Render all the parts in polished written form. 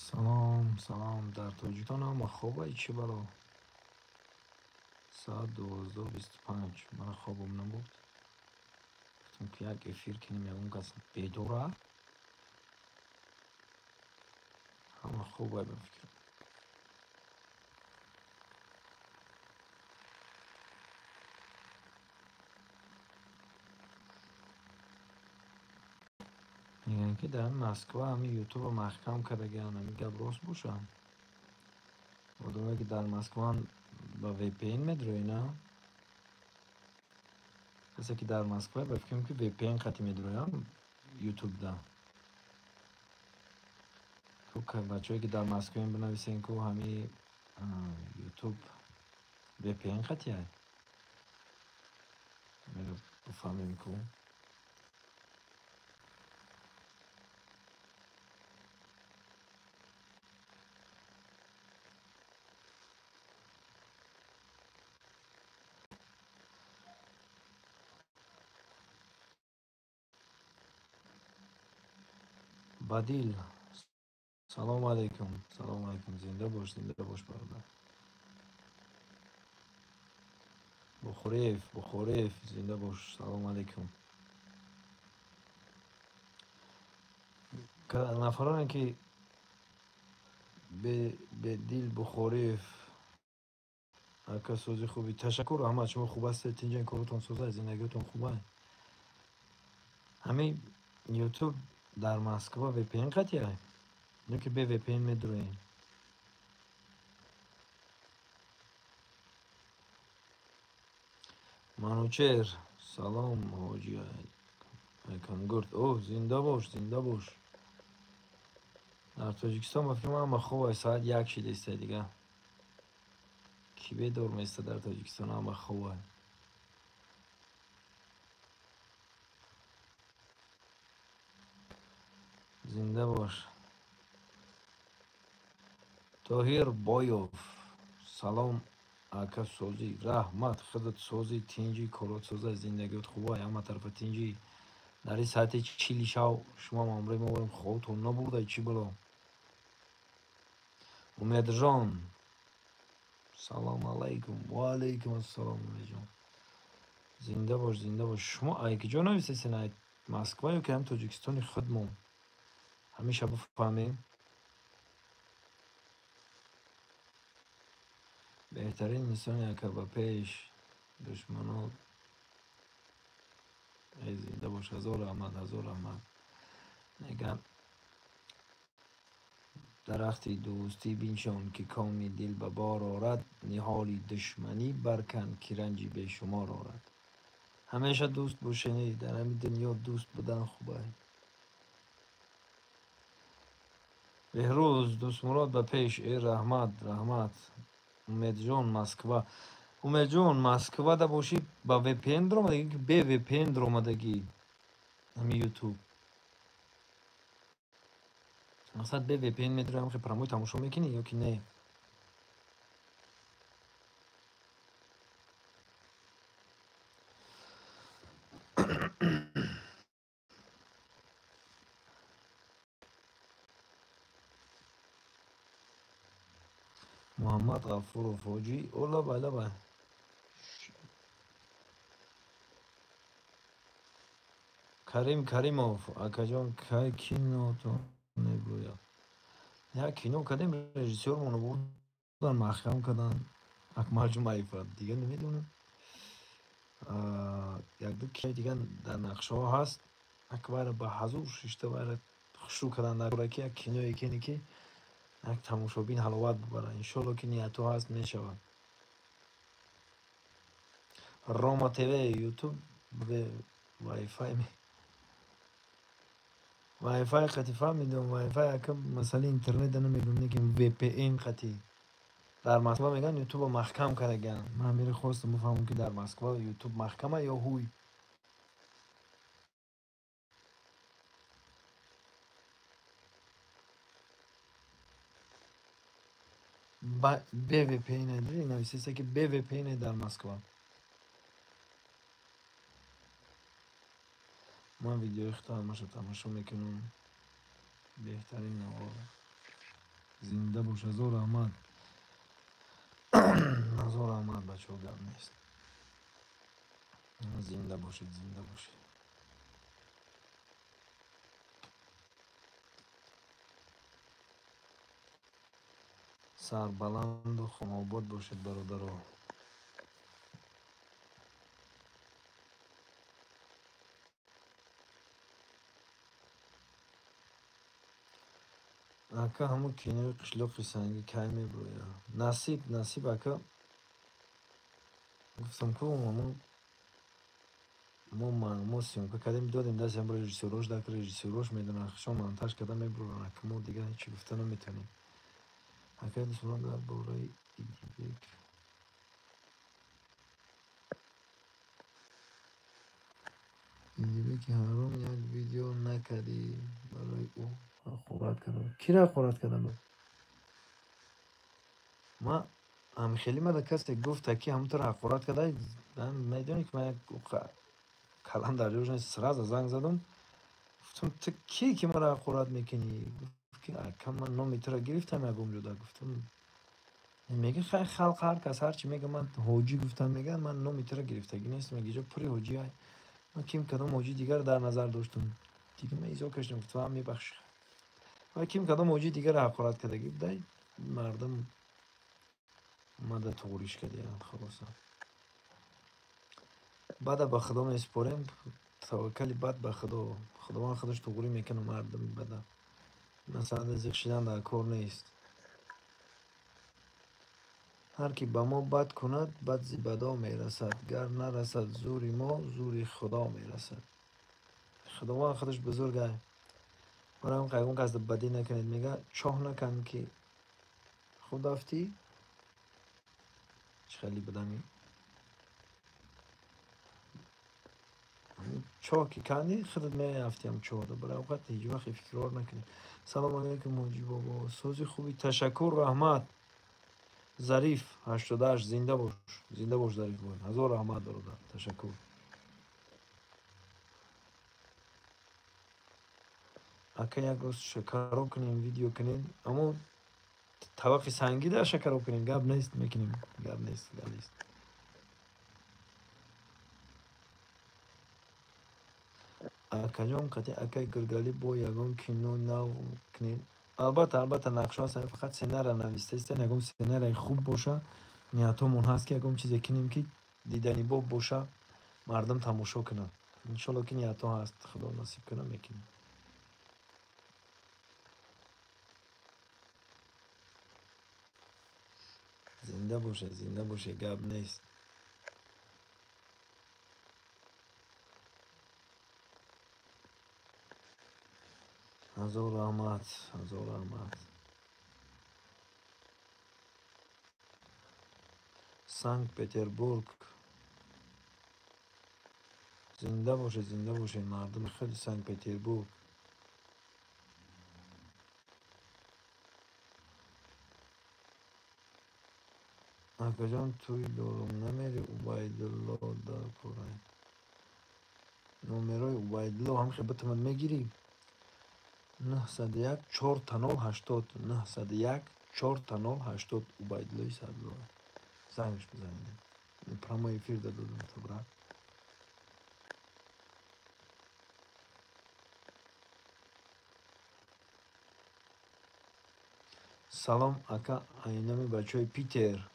سلام در تاجیکستان هم خوابه چی برا ساعت 12:25 من خوابم نبود گفتم که یک افیر کنیم یا اون کس بدوره همه خوبه بفکر میگن که در مسکو همه یوتیوب رو محکم کردگن همه گب راست باشم آدمه که در مسکو هم با وی پی این میدروی نه کسی که در مسکو بفکرم که وی پی این خطی میدروی هم یوتیوب ده که بچه که در مسکو این بنویسین که همه یوتیوب وی پی این خطی های بفهمیم که بدیل سلام علیکم زنده باش برادر بخوریف زنده باش سلام علیکم نفرانی که به دیل بخوریف هرکس سوزی خوبی تشکر احمد شما خوب هستید اینجا این کارتون سوزه زندگیتون خوبه همین یوتیوب در مسکو وی پی این قطعه نه که به وی پی این میدروین منوچهر سلام حاجی ایکم گرد اوه زنده باش در تاجیکستان ما فکر کنم خوبه ساعت 1 شده است دیگه کی بیدار میسته در تاجیکستان هم خوبه زنده باش طاهر بایوف سلام اکا سوزی رحمت خودت سوزی تینجی کارات سوزه زندگیت خوبه همه طرف تینجی در این ساعت چیلی شو شما مامره میبوریم خودتون نبوده چی بلا امید جان سلام علیکم و علیکم السلام امید جان زنده باش شما ایک جا نویسیسین ای مسکو یا که هم تاجیکستان خودمون همیشه بفهمیم بهترین انسان یک با پیش دشمنات ای زنده باش هزار احمد میگن درختی دوستی بینشان که کامی دل به بار آرد نهالی دشمنی برکن که رنجی به شمار آرد همیشه دوست باشین در همین دنیا دوست بودن خوبه بهروز دوست مراد به پیش ای رحمت امید جان مسکوا دا باشی با وی پی این درآمدگی که به وی پی این درآمدگی همین یوتیوب مثلا به وی پی این میدرم که پراموی تماشا میکنی یا که نه محمد غفور فوجی اولا بله کریموف اکا جان که کینو تو نگویا یا کینو کدیم رژیسور مونو بودن محکم کردن اکمال جمعیفت دیگه نمیدونم یک دو که دیگه در نقشه ها هست اکبر به حضور ششته باید شروع کردن در که یک کینو یکی که یک تماشابین حلاوت ببره انشالله که نیتو هست میشود روما تیوی یوتیوب به وای فای قطی فهمیدم وای فای که مثلا اینترنت نمیدونم که وی پی این قطی در مسکو میگن یوتیوب محکم کردگن من میره خواستم بفهمم که در مسکو یوتیوب محکمه یا هوی به وی پی این داری نویسیسته که به وی پی این در مسکو من ویدیو اختار تماشا میکنم بهترین آقا زنده باش. هزار رحمت. هزار رحمت بچه ها، گرم نیست. زنده باشید، زنده باشید. سربلند و خاناباد باشید برادرها. اکا همون کنار قشلاق سنگی کی میبروید. نصیب اکا گفتم که ما سیمکو کردیم دادیم دست هم رژیسوراش دک رژیسوراش میدونن شما مونتاژ کردن میبرن که ما دیگه هیچی گفتن نمیتونیم. اکا دستوران در باره ایدیبه که هرون یک ویدیو نکردی برای او حقورت کردم. کی را حقورت کردم؟ ما هم خیلی مده کسی گفت که همونطور حقورت کرده. من میدونی که من کلم در جوش نیست. سراز زنگ زدم گفتم تو کی که مرا حقورت میکنی؟ گفت که اکا من نامی تو را گرفتم یکم جدا. گفتم میگه خیلی خلق هر کس هرچی میگه من حاجی گفتم میگه من نامی تو را گرفتگی نیست. میگه جا پوری حاجی های من کیم کدام حاجی دیگر در نظر داشتم دیگه من ایزا کشتم. گفتم هم میبخش و کیم کدام حاجی دیگر حقورت کردگی بدهی مردم اومده توریش کرده خلاصه. بعد به خدا میسپاریم. توکلی بد به خدا. خداوند خودش توری میکنه مردم بده. مثلا رزق شدن در کار نیست. هر کی به ما بد کند بد زی بدا میرسد. گر نرسد زوری ما زوری خدا میرسد. خداوند خودش بزرگه. برای هم قیقون که از بدی نکنید. میگه چاه نکن که خود افتی چه خیلی بدمی چاه که کنی خودت می افتی هم چاه ده. برای اوقات هیچ وقت فکرار نکنی. سلام علیکم موجی بابا. سوزی خوبی تشکر رحمت. ظریف 88 زنده باش. زنده باش ظریف بود. هزار رحمت برادر. تشکر. اکا یک روز شکر کنیم ویدیو کنیم اما طبق سنگی در شکر کنیم گب نیست میکنیم. گب نیست. اکا جان قطعی اکای گرگالی با یگان کینو نو کنیم. البته نقشه هست فقط سینر نویسته است. یکم سینر خوب باشه نیاتمون هست که یکم چیزی کنیم که دیدنی با باشه مردم تماشا کنن. انشالله که نیاتا هست. خدا نصیب کنه میکنیم. زنده باشه گب نیست. هزار رحمت. سنت پتربورگ زنده باشه مردم خیلی سنت پتربورگ. اکا جان توی دارم نمیری عبیدالله در کره نومرای عبیدالله هم خیلی من میگیری 901 4 تنال 80 901 4 تنال 80 عبیدالله صدرا زنگش بزنید. پرامو افیر دادم تو برات. سلام اکا اینمی بچه های پیتر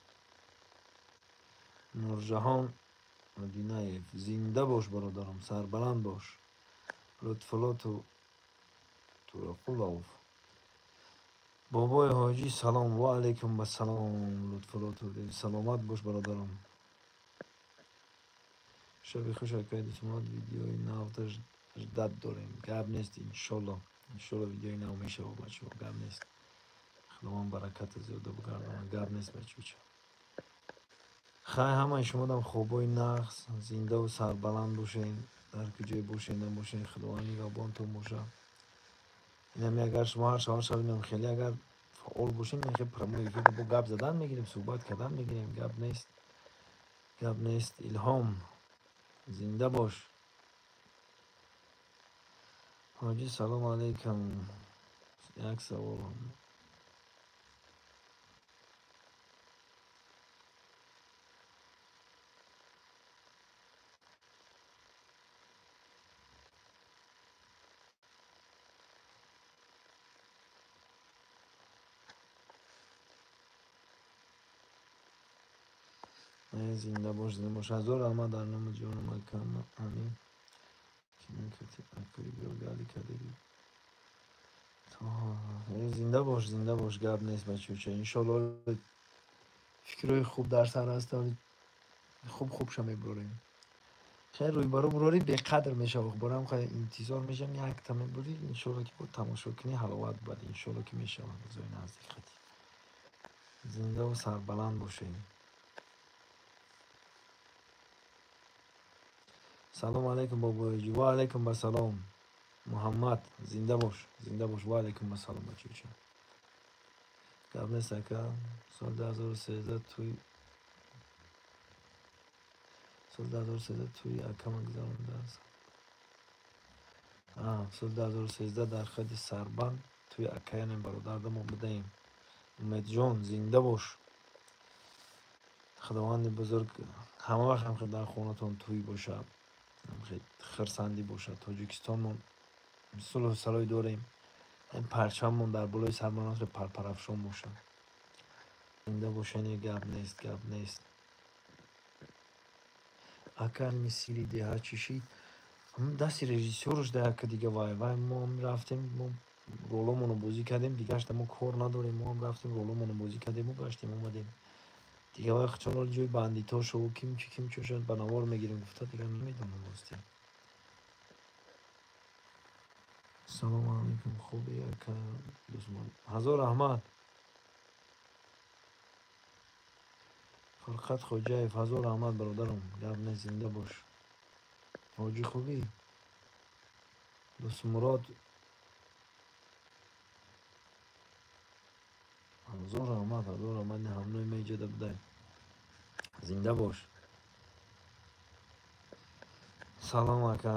نورجهان مدینه زنده باش برادرم. سربلند باش. لطفالاتو تو قلاف بابای حاجی سلام و علیکم السلام. لطفالاتو سلامت باش برادرم. شب خوش اکاید شما ویدیوی نو داد داریم گب نیست. انشالله ویدیوی نو میشه و بچه ها گب نیست. خداوند برکت زیاده بگردم. گب نیست بچه خیلی همه شما دم خوبای نقص زنده و سربلند باشین. در کجای باشین نباشین خداوند نگهبانتون باشه. اینم اگر شما هر شب شبینم خیلی اگر فعال باشین میگه پرمو یکی با گپ زدن میگیریم صحبت کردن میگیریم. گپ نیست. الهام زنده باش. حاجی سلام علیکم. یک سوال زنده باش زنده باش. هزار رحمت در نام جان مکرم امین که من کتی اکری بیرگردی کردی زنده باش زنده باش. گپ نیست بچه چه انشالله فکرهای خوب در سر هست، خوب شما بروریم. خیلی روی برو بروری به قدر میشه و برام خیلی انتظار میشم یک تمه بری انشالله که بود تماشا کنی حلاوت بود انشالله که میشه بزای نزدیک خطی زنده و سربلند باشیم. سلام علیکم بابایجی. و علیکم بسلام محمد. زنده باش زنده باش. و علیکم بسلام بچه چه قبل سکه سال 2013 توی اکم گذرانده است. سال 2013 در خد سربند توی اکیان برادردمون بدهیم. امید جان زنده باش. خداوند بزرگ همه وقت هم خیلی در خونتون توی باشه، خیلی خرسندی باشه. تاجیکستان صلح و صلای داریم، این پرچممون در بالای سرمانات رو پرپرافشان باشه. زنده باشن یه گپ نیست. اگر میسیری ده چشید هم دستی رژیسورش ده که دیگه وای ما هم رفتیم ما رولمون رو بازی کردیم دیگه ما کار نداریم. ما هم رفتیم رولمون رو بازی کردیم و گشتیم اومدیم دیگه. وقت چون جوی بندیتا شو کیم چی شد بنوار میگیریم گفته دیگه نمیدونم باستیم. سلام علیکم خوبی که دوستمان. هزار رحمت فرقت خوجایف. هزار رحمت برادرم. گرم زنده باش. حاجی خوبی دوست مراد. هزار رحمت نه همنوی میجده بده. زنده باش. سلام اکا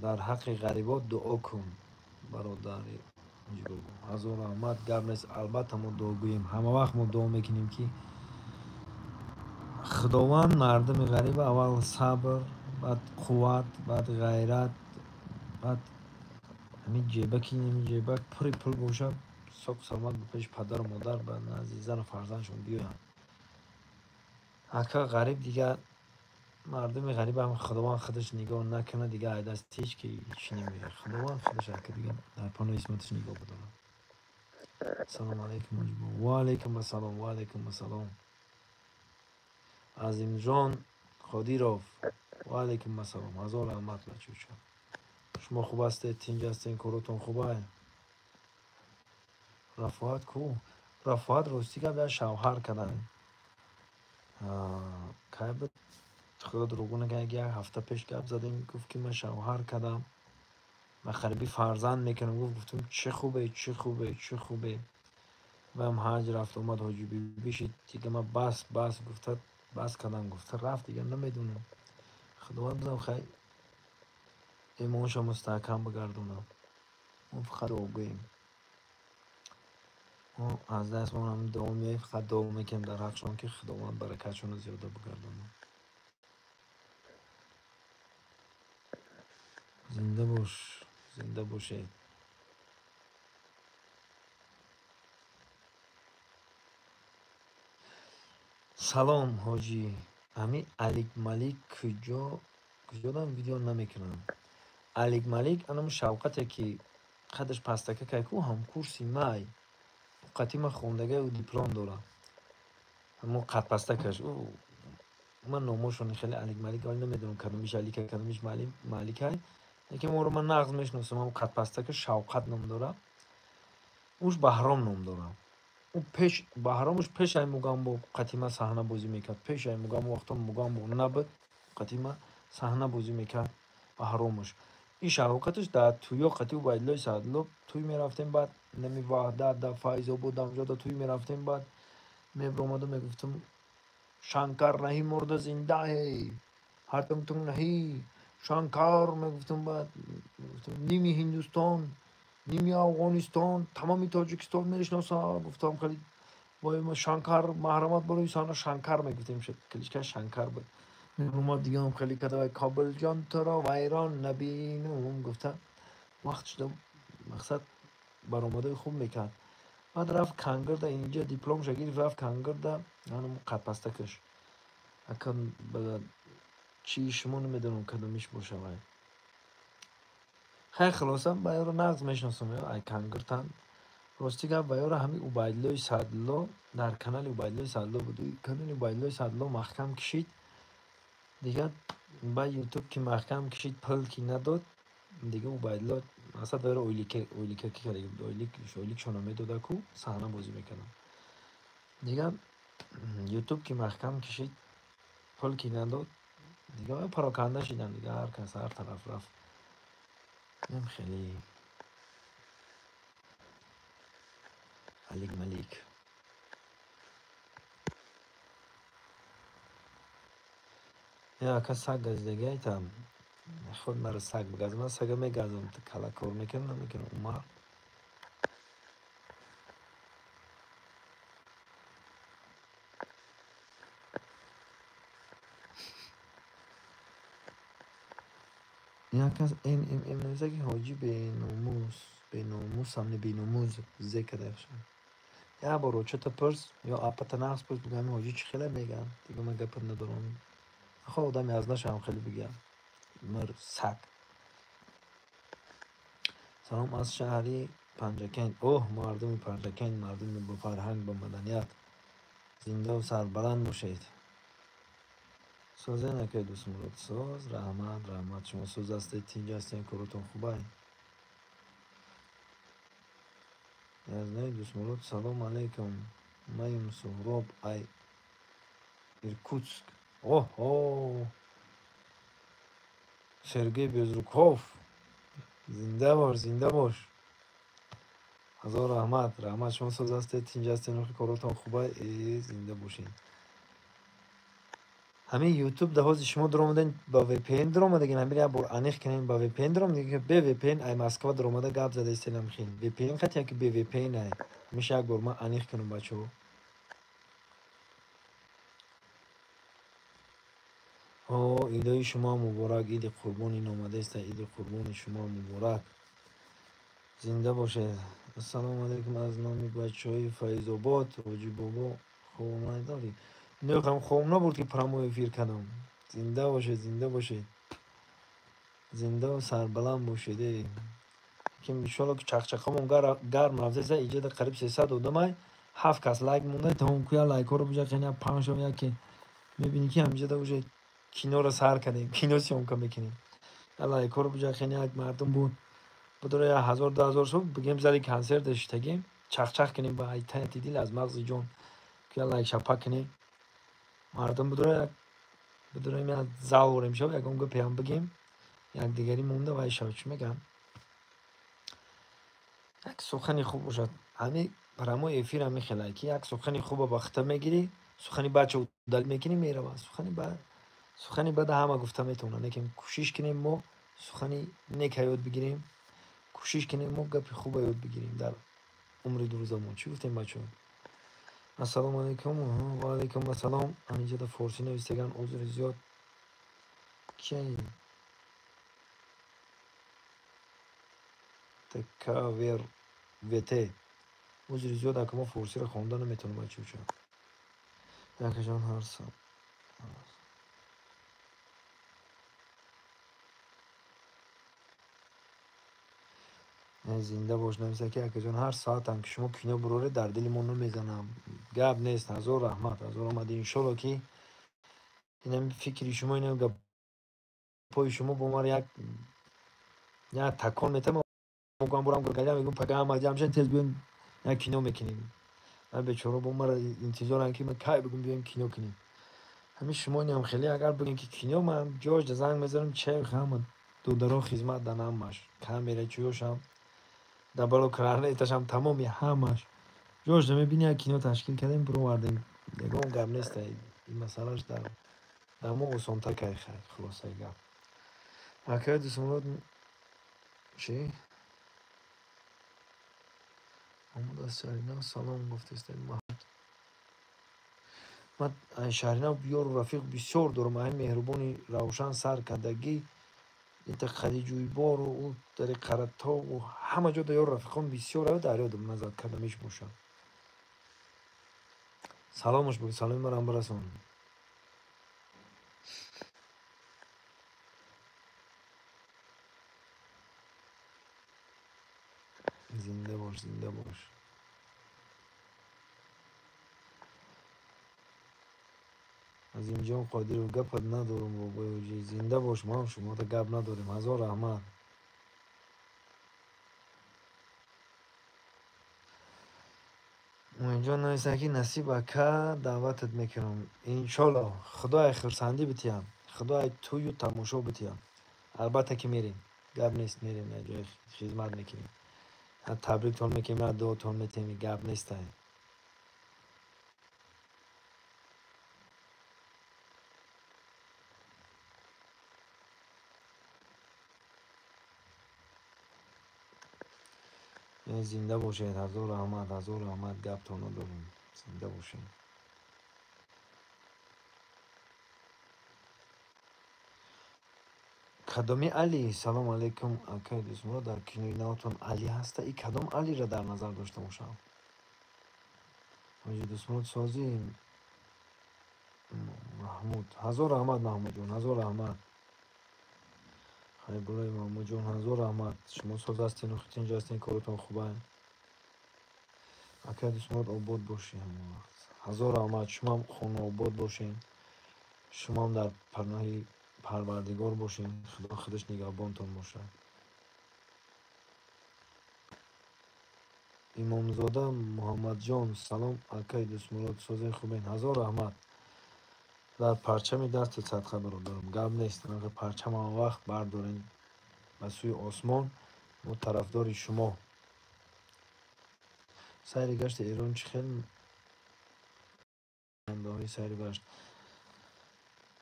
در حق غریبات دعا کن برادری. هزار رحمت گرم نیست. البته ما دعا گوییم همه وقت ما دعا میکنیم که خداوند مردم غریب اول صبر بعد قوت بعد غیرت بعد همین جیبکی نمی جیبک پری پول باشه ساک سلامت به پیش پدر و مادر به عزیزان و فرزندشون بیاین. اکا غریب دیگه مردم غریب هم خداوند خودش نگاه نکنه دیگه عید از تیش که هیچ نمیگه. خداوند خودش اکا دیگه در پناه اسمتش نگاه بداره. سلام علیکم مجبور. و علیکم السلام. و علیکم السلام عظیم جان خادیروف. و علیکم السلام. هزار رحمت بچه شما خوب هستید؟ تینج هستین؟ کارتون خوبه؟ رفاقت کو؟ رفاقت راستی که شوهر کردن که بود خدا دروغو نگه یک هفته پیش گپ زدیم گفت که من شوهر کردم و خریبی فرزند میکنم. گفتم چه خوبه و هم حج رفت اومد حاجی بیشید دیگه من بس گفته بس کردم گفته رفت دیگه نمیدونم. خداوند بزن خیلی ایمانش مستحکم بگردونم. ما فقط دعا گوییم ما از دست ما هم دعا میاییم فقط دعا میکنیم در حقشان که خداوند برکتشون رو زیاده بگردونم. زنده باش زنده باشه. سلام حاجی همین علیک ملیک کجا دارم ویدیو نمیکنم. علیک ملیک انم شوقته که خودش پستکه که کو هم کورسی مای قطیم خوندگه و دیپلم داره همون قط پستکش او من ناموشون خیلی علیک ملیک حال نمیدونم کدومش علیک کدومش ملیک های یکی ما رو من نغز میشناسم هم قط پستکش شوقت نام داره اوش بهرام نام داره. او پیش بهرامش پیش ای مگم با قتیمه صحنه بازی میکرد. پیش ای مگم وقتا مگم با نبود قتیمه صحنه بازی میکرد بهرامش. این شوکتش در توی قتی و بایدلای سعدلو توی میرفتیم بعد نمی وحدت در فایزا بود اونجا در توی میرفتیم بعد میبرامد و میگفتم شنکر نهی مرد زنده ہے هر تم نهی شنکر میگفتم بعد نیمی هندوستان نیمی افغانستان تمامی تاجیکستان میشناسه. گفتم خیلی وای ما شنکر محرمت برای سانا شنکر میگفتیم شد کلیشکه شنکر بود. ما دیگه هم خیلی کده کابل جان تو را ویران نبینم گفتم وقت شده مقصد برآمده خوب میکرد. بعد رفت کنگرد اینجا دیپلم شگیری رفت کنگرد هنم قد پستکش اکن به چی شما نمیدونم کدومش باشه وای خیلی خلاصه باید رو نقض میشناسم یا ای کنگرتن راستی گفت باید همین اوبایدلوی سادلو در کانال اوبایدلوی سادلو بود کانال اوبایدلوی سادلو محکم کشید دیگه با یوتیوب که محکم کشید پل کی نداد دیگه اوبایدلو اصلا داره اویلیکه کی کرده اویلیک شونه میداده کو صحنه بازی میکنم دیگه یوتیوب که محکم کشید پل کی نداد دیگه پراکنده شدن دیگه هر کس هر طرف رفت نم خیلی علیک ملیک یا کس سگ گزیدگی ایتم خود مرا سگ بگذم من سگه میگذم تو کلا کار میکنم نمیکنم اومد یا کس این نویسه که حاجی به ناموس هم به ناموز ذکر افشن یا برو چه تا پرس یا اپت نقص پرس بگم حاجی چی خیلی میگم دیگه من گپت ندارم خب آدمی از نشم خیلی بگم مر سگ سلام از شهری پنجکین اوه مردم پنجکین مردم با فرهنگ با مدنیت زنده و سربلند باشید سازه نکه دوست مراد ساز رحمت شما ساز هستید تینجا هستین کارتون خوبه یزدانی دوست مراد سلام علیکم مایم سهراب ای ایرکوتسک اوه اوه سرگی بزرگوف زنده باش هزار رحمت شما ساز هستید تینجا هستین کارتون خوبه زنده باشین همین یوتیوب ده حاضر شما در اومدن با وی پی ان در اومده گین همین بار انیخ کنین با وی پی ان در اومده که به وی پی ان ای مسکو در اومده گپ زده استلام خین وی پی ان خاطر که به وی پی ان ای میشه یک بار ما انیخ کنم بچو او ایدای شما مبارک عید قربان این اومده است عید قربان شما مبارک زنده باشه السلام علیکم از نامی بچهای فیض آباد حاجی بابا خوب نداری نه خم خوب نبود که پرامو افیر کنم زنده باشه زنده و سربلند باشید که انشالله که چخچخمون گرم رفته سه ایجاد قریب 300 آدم 7 کس لایک مونده تمام کویا لایک ها رو بجا خیلی 5 یا که میبینی که همینجا بوده کینو رو سر کردیم کینو سیون کم میکنیم لایک ها رو بجا خیلی یک مردم بود بدون 1000 2000 شو بگیم زدی کنسر داشتگیم چخچخ کنیم با ایتن دیل از مغز جون که لایک شپا کنیم مردم بدون این زاوریم شو یکم گپ پیام بگیم یک دیگری مونده و ایشاچ میگم یک سخنی خوب باشد همین برامو افیر همین خیلی که یک سخنی خوب وقت میگیری سخنی بچه دل میکنی میره و سخنی بعد همه گفته میتونه لیکن کوشش کنیم ما سخنی نیک یاد بگیریم کوشش کنیم ما گپ خوب یاد بگیریم در عمر دروزمون چی گفتیم بچه السلام علیکم و علیکم السلام همینجا در فارسی نویستگان عذر زیاد کی تکاور وته عذر زیاد اگه فارسی رو خوانده نمیتونم بچه چون یک جان هر سال زنده باش نمیشه که جان هر ساعت هم که شما کینو بروره در دلمون نمیزنم گپ نیست هزار رحمت هزار آمده انشالله که اینم فکری شما اینم گپ پای شما با ما یک تکان میتم میگم برام گفتم میگم پگاه هم جمشن تز بیام یک کینو میکنیم من بیچاره با ما انتظار که من کی بگم بیام کینو کنیم همین شما اینم خیلی اگر بگین که کینو من جوج زنگ میذارم چه خام دو درو خدمت دنم ماش کامیره چیوشم دبلو کرانه ایتشم تمامی همش جوش میبینی یک کینو تشکیل کردیم برو وردیم دیگه اون گم نیست این مسئلهش در ما آسان‌تر که خلاصه گم اکر دوست چی؟ محمد از شهرینا سلام گفته است من شهرینا بیار و رفیق بسیار دارم این مهربانی روشن سر کردگی ایت خدیجوی بار و او در قرط ها و همه جا دیار رفیقان بسیار در یادم نزد کردمش باشم سلامش بگی سلام برام برسون زنده باش، زنده باش. از اینجا قادر و گپت ندارم بابا جی، زنده باش. ما هم شما تا گپ نداریم. هزار رحمت. اینجا نویسه که نصیب که دعوتت میکنم انشالله. خدای خرسندی بتیم، خدای توی تماشا بتیم. البته که میریم، گپ نیست، میریم یه جای خدمت میکنیم. تبریک تون میکنیم، دعا تون میتیم، گپ نیست. زنده باشید. هزار رحمت، هزار رحمت. گپ تون نداریم. زنده باشید. کدامی علی؟ سلام علیکم اکای دوست. ما در کنار نوتون علی هسته. این کدام علی را در نظر داشته باشم؟ حاجی دوست مراد سازی محمود. هزار رحمت محمود جون، هزار رحمت. خیلی برای محمود جون هزار رحمت. شما ساز هستین و خیلی اینجا هستین، کارتون خوبه. اکای دوست مراد آباد باشین همه وقت. هزار رحمت. شما هم خونه آباد باشین. شما هم در پناه پروردگار باشین. خدا خودش نگهبانتون باشه. امامزاده محمد جان سلام اکای دوست مراد سازی خوبین. هزار رحمت. در پرچم دست صدقه برادرم. گپ نیست. اگر پرچم آن وقت بردارین به سوی آسمان، ما طرفدار شما. سیر گشت ایران چه خیلی های سیر گشت.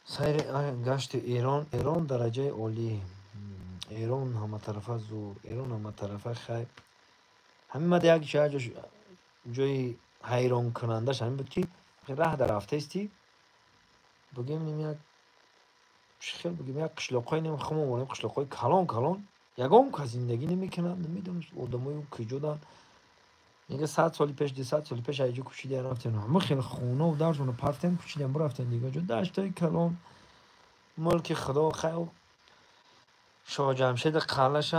سیر گشت ایران درجه عالی. ایران همه طرفه زور، ایران همه طرفه خیر. همین مده یک جای حیران کنندش همین بود که راه در رفته استی بگیم نیم یک خیلی بگیم یک قشلاقای نیم خمو بانیم، قشلاقای کلان کلان یگام که زندگی نمیکنن. نمیدونم آدمای اون کجا دارن. میگه 100 سال پیش 200 سال پیش ایجا کوچیده رفتن، همه خیلی خونه و درشون پرتن کوچیدن برفتن دیگه. جو دشتای کلان ملک خدا خیر. شاه جمشید قلعش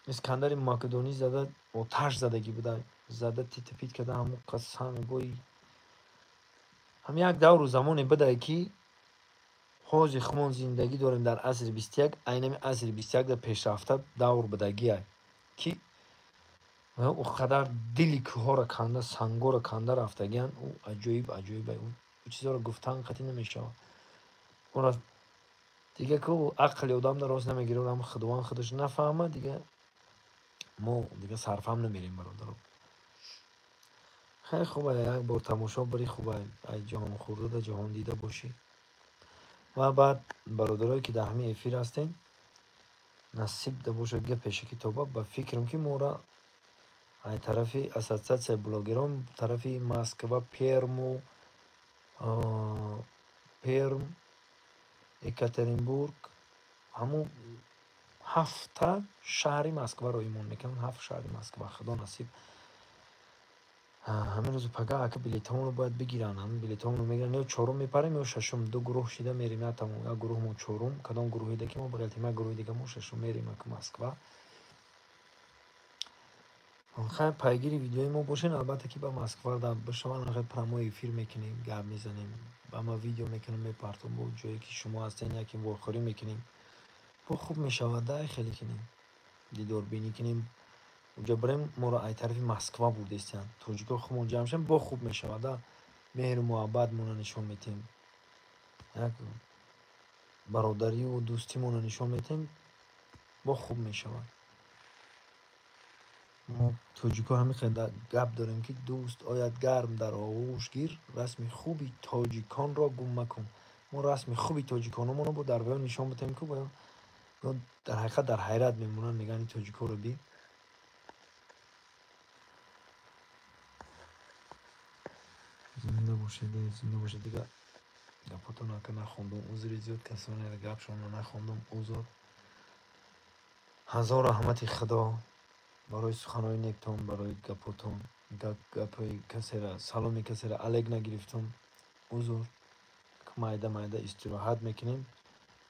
اسکندر مقدونی زده، آتش زدگی بوده، زده تیت پیت کرده. همون قسم گوی هم یک دور و زمانی بوده که حاج خمان زندگی داریم در عصر 21. اینمی عصر 21 در پیشرفته دور بودگی است که او قدر دلی که ها را کنده، سنگا را کنده رفتگیان. او عجیب عجیب اون چیزا رو گفتن قطعی نمیشه. اون را دیگه که او عقل آدم دراز نمیگیره و هم خدوان خودش نفهمه دیگه. ما دیگه صرف هم نمیریم برادر. خیلی خوبه یک بار تماشا بری، خوبه ای جهان خورده ده جهان دیده باشی. و بعد برادرایی که در همین افیر هستین نصیب ده باشه گپش کتابا با فکرم که مورا ای طرفی اساتسیاسیون بلاگران طرفی مسکو پرم اکاترینبورگ همون 7 شهری مسکو رو ایمون میکنن. 7 شهری مسکو خدا نصیب. همین روز پگاه که بلیطمون رو باید بگیرن. همین بلیطمون رو میگیرن یا چهارم میپریم یا ششم. دو گروه شده میریم. یا تمام یک گروه ما چهارم، کدام گروهی دیگه ما بغل تیم گروهی دیگه ما ششم میریم که مسکو. خیلی پیگیری ویدیوی ما باشین. البته که با مسکو در بشوان خیلی پرمای افیر میکنیم، گپ میزنیم، با ما ویدیو میکنیم میپرتم با جایی که شما هستین یکی وارخوری میکنیم. با خوب میشود خیلی کنیم دیدار بینی کنیم. اونجا بریم ما را ای طرف مسکو بودستن توجیکا خود اونجا همشن. با خوب میشود مهر و محبت مون نشون میتیم، یک برادری و دوستی مون نشون میتیم. با خوب میشود. ما تاجیکا همین خیلی گپ داریم که دوست آید گرم در آغوش گیر، رسم خوبی تاجیکان را گم مکن. ما رسم خوبی تاجیکانمون رو با در بیان نشان بدیم که باید در حقیقت در حیرت میمونن میگن این تاجیکا رو بی. زنده باشید، زنده باشید دیگه. گپاتون که نخوندم عذر زیاد کسانی را گپشون رو نخوندم عذر. هزار رحمت خدا برای سخنهای نیکتون، برای گپاتون. گپای کسی را سلامی کسی را علیک نگرفتم عذر. که مایده استراحت میکنیم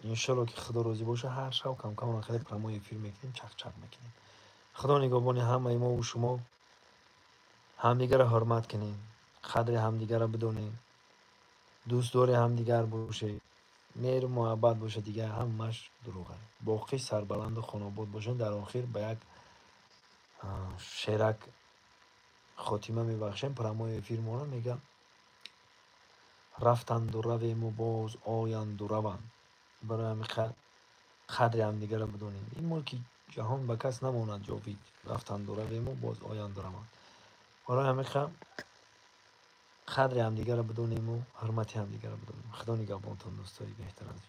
انشالله که خدا راضی باشه. هر شب کم کم خیلی پرمای افیر میکنیم، چق چق میکنیم. خدا نگهبان همه ما و شما. همدیگر را حرمت کنیم، قدر همدیگر را بدونیم، دوست داره همدیگر باشه، مهر و محبت باشه، دیگه همش دروغه. باقی سربلند و خاناباد باشن. در آخر به یک شیرک خاتمه میبخشیم. پرمای افیر ما میگه رفتند و رویم و باز آیند و روند. برای همین قدر همدیگه را بدونیم. این ملک جهان به کس نماند جاوید. رفتند و رویم و باز آیند و روند. برای همین قدر همدیگه را بدونیم و حرمت همدیگه را بدونیم. خدا نگهبانتان دوستای بهتر از